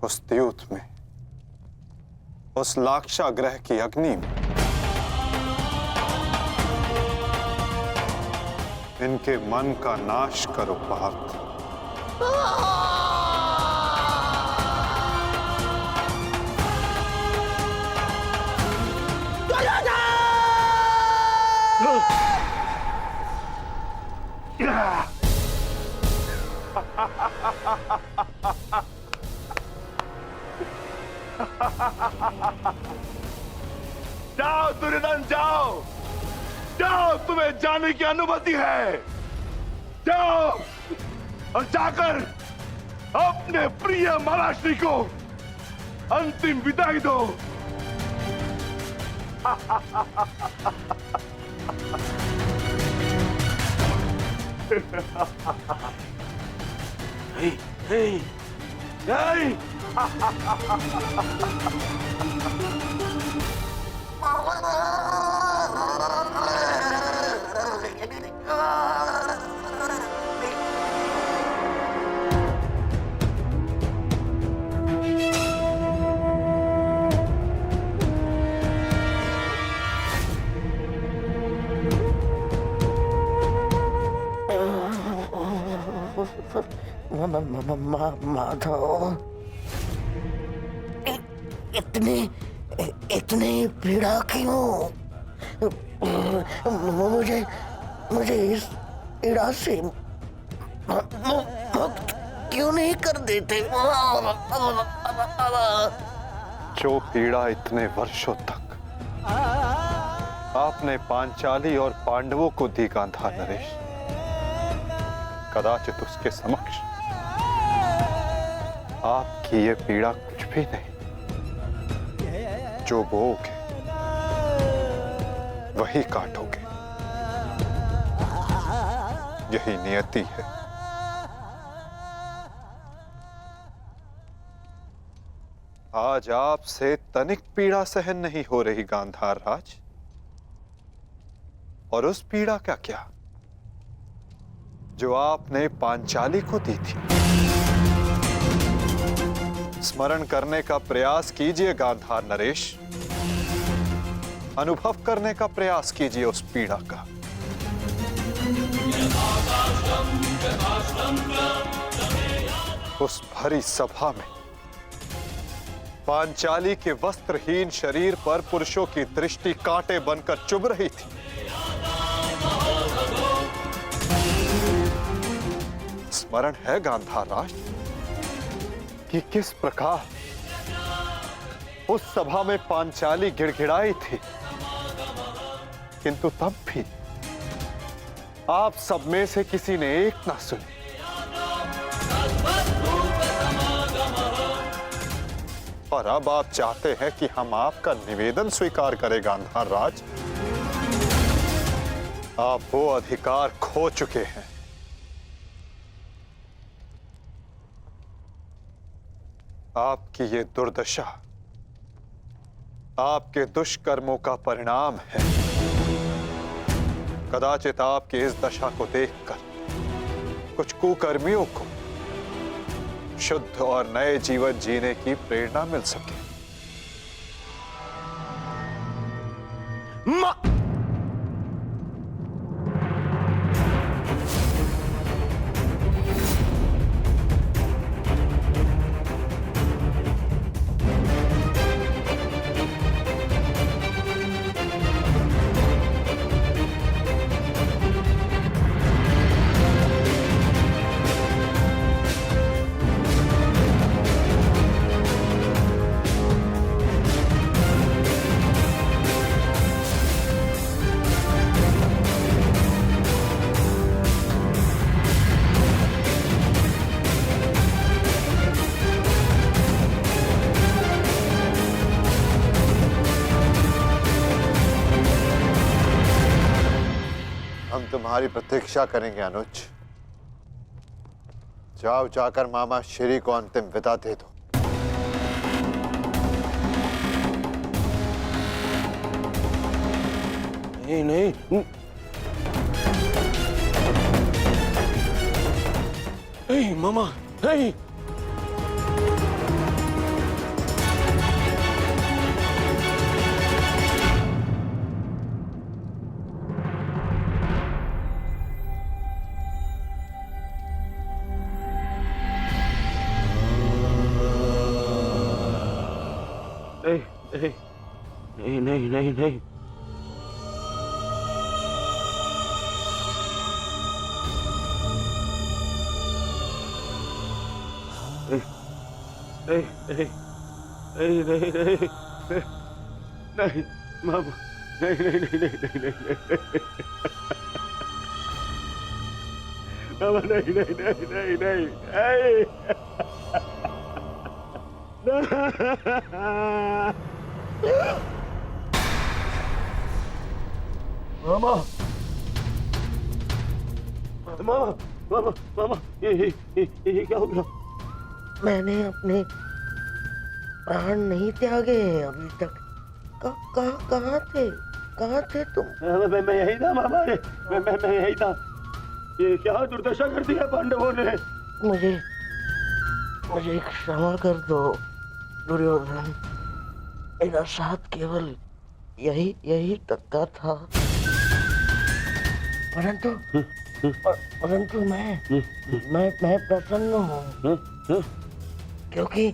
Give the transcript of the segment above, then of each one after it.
उस द्यूत में, उस लाक्षाग्रह की अग्नि में इनके मन का नाश करो पार्थ। जाओ दुर्योधन, जाओ जाओ, तुम्हें जाने की अनुमति है। जाओ और जाकर अपने प्रिय महाराष्ट्री को अंतिम विदाई दो। नहीं, नहीं, नहीं। माधव, इतनी पीड़ा क्यों? मुझे इस पीड़ा से मुक्त क्यों नहीं कर देते? जो पीड़ा इतने वर्षों तक आपने पांचाली और पांडवों को दी गांधार नरेश, कदाचित उसके समक्ष आपकी ये पीड़ा कुछ भी नहीं। जो बोओगे वही काटोगे, यही नियति है। आज आपसे तनिक पीड़ा सहन नहीं हो रही गांधार राज, और उस पीड़ा का क्या जो आपने पांचाली को दी थी। स्मरण करने का प्रयास कीजिए गांधार नरेश, अनुभव करने का प्रयास कीजिए उस पीड़ा का। उस भरी सभा में पांचाली के वस्त्रहीन शरीर पर पुरुषों की दृष्टि कांटे बनकर चुभ रही थी। स्मरण है गांधार राज कि किस प्रकार उस सभा में पांचाली गिड़गिड़ाई थी, किंतु तब भी आप सब में से किसी ने एक ना सुनी। और अब आप चाहते हैं कि हम आपका निवेदन स्वीकार करें गांधार राज। आप वो अधिकार खो चुके हैं। आपकी ये दुर्दशा आपके दुष्कर्मों का परिणाम है। कदाचित आपकी इस दशा को देखकर कुछ कुकर्मियों को शुद्ध और नए जीवन जीने की प्रेरणा मिल सके। तुम्हारी प्रतीक्षा करेंगे अनुज। जाओ, जाकर मामा श्री को अंतिम विदा दे दो। नहीं नहीं नहीं मामा, नहीं। नहीं नहीं नहीं नहीं। नहीं नहीं नहीं नहीं नहीं नहीं मामा, नहीं नहीं नहीं नहीं नहीं नहीं मामा, नहीं नहीं नहीं नहीं नहीं मामा, मामा, मामा, मामा, ये क्या हो गया? मैंने अपने प्राण नहीं त्यागे हैं अभी तक। कहाँ थे तुम? मैं यही था मामा, मैं यही था। ये क्या दुर्दशा कर दिया पांडवों ने। मुझे क्षमा कर दो दुर्योधन। मेरा साथ केवल यही तक का था। परंतु मैं प्रसन्न हूँ क्योंकि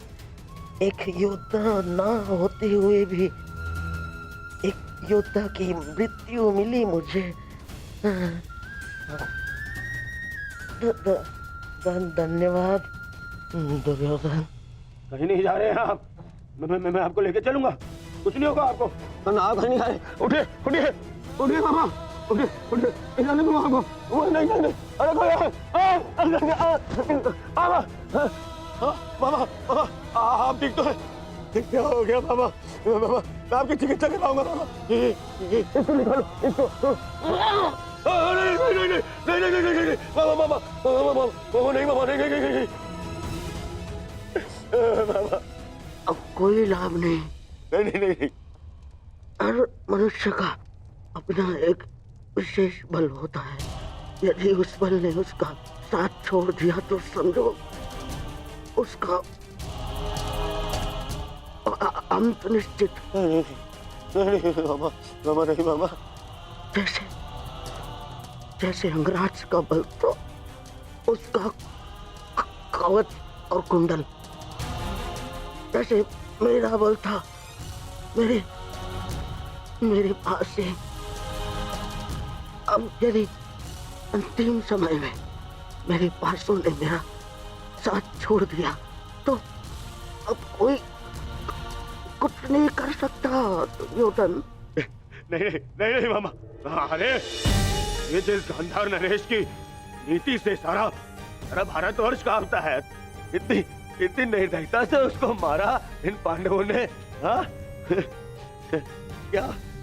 एक योद्धा ना होते हुए भी एक योद्धा की मृत्यु मिली मुझे। धन्यवाद दुर्योधन। कहीं नहीं जा रहे हैं आप। मैं आपको लेके चलूंगा, कुछ नहीं होगा आपको। ना कहीं नहीं जा रहे। उठिए उठिए उठिए मामा, उठिए उठिए, जाने दूंगा आपको। नहीं नहीं नहीं, अरे कोई मामा, मामा आप ठीक तो है? क्या हो गया मामा? मामा मैं आपकी चिकित्सा कराऊंगा मामा। इसको निकालो, इसको। नहीं नहीं नहीं नहीं नहीं नहीं नहीं, मामा मामा मामा मामा नहीं, मामा नहीं नहीं नहीं मामा। अब कोई लाभ नहीं। नहीं नहीं नहीं। हर मनुष्य का अपना एक विशेष बल होता है। यदि उस बल ने उसका साथ छोड़ दिया तो समझो उसका अंत निश्चित। नहीं मामा, मामा नहीं मामा। जैसे अंगराज का बल तो उसका कवच और कुंडल, जैसे मेरा बल था मेरे पास से। अब यदि अंतिम समय में मेरे पासों ने मेरा साथ छोड़ दिया तो अब कोई कुछ नहीं कर सकता दुर्योधन। नहीं नहीं नहीं मामा। अरे ये जिस गांधार नरेश की नीति से सारा भारतवर्ष कांपता है, इतनी निर्दयता से उसको मारा इन पांडवों ने। हाँ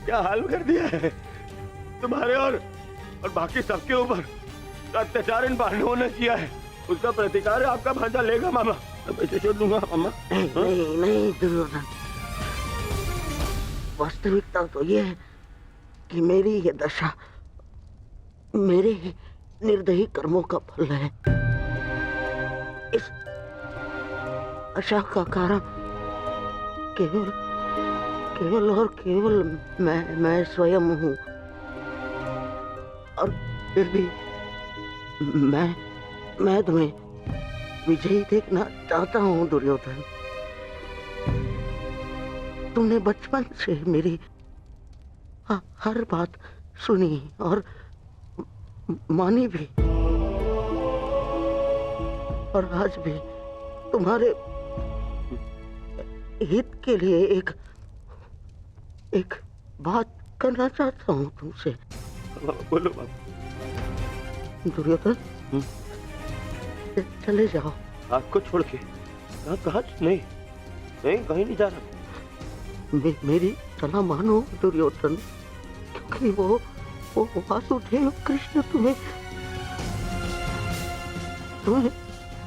क्या हाल कर दिया है तुम्हारे और बाकी सबके ऊपर। अत्याचार इन पांडवों ने किया है, उसका प्रतिकार आपका भांजा लेगा मामा। मैं छोड़ दूंगा मामा। नहीं दुर्योधन, वास्तविकता तो ये है कि मेरी ये दशा मेरे ही निर्दयी कर्मों का फल है। इस आशा का कारण केवल और केवल मैं स्वयं हूँ। और फिर भी मैं तुम्हें विजयी देखना चाहता हूँ दुर्योधन। तुमने बचपन से मेरी हर बात सुनी और मानी भी, और आज भी तुम्हारे हित के लिए एक बात करना चाहता हूँ तुमसे। बोलो बाबा। दुर्योधन चले जाओ। आपको छोड़ के? कहाँ? नहीं कहीं नहीं जा रहा। मेरी सलाह मानो दुर्योधन, क्योंकि वो वासुदेव कृष्ण तुम्हें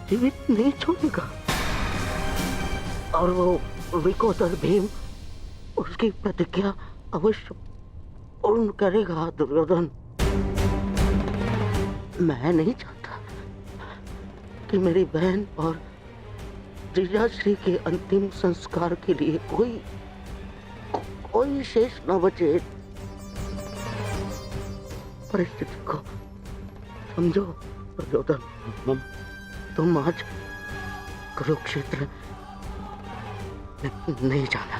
जीवित नहीं छोड़ेगा। और वो विकोदर भीम उसकी प्रतिज्ञा अवश्य पूर्ण करेगा दुर्योधन। मैं नहीं चाहता कि मेरी बहन और जीजाश्री के अंतिम संस्कार के लिए कोई शेष न बचे। परिस्थिति को समझो दुर्योधन। तुम आज कुरुक्षेत्र नहीं जाना।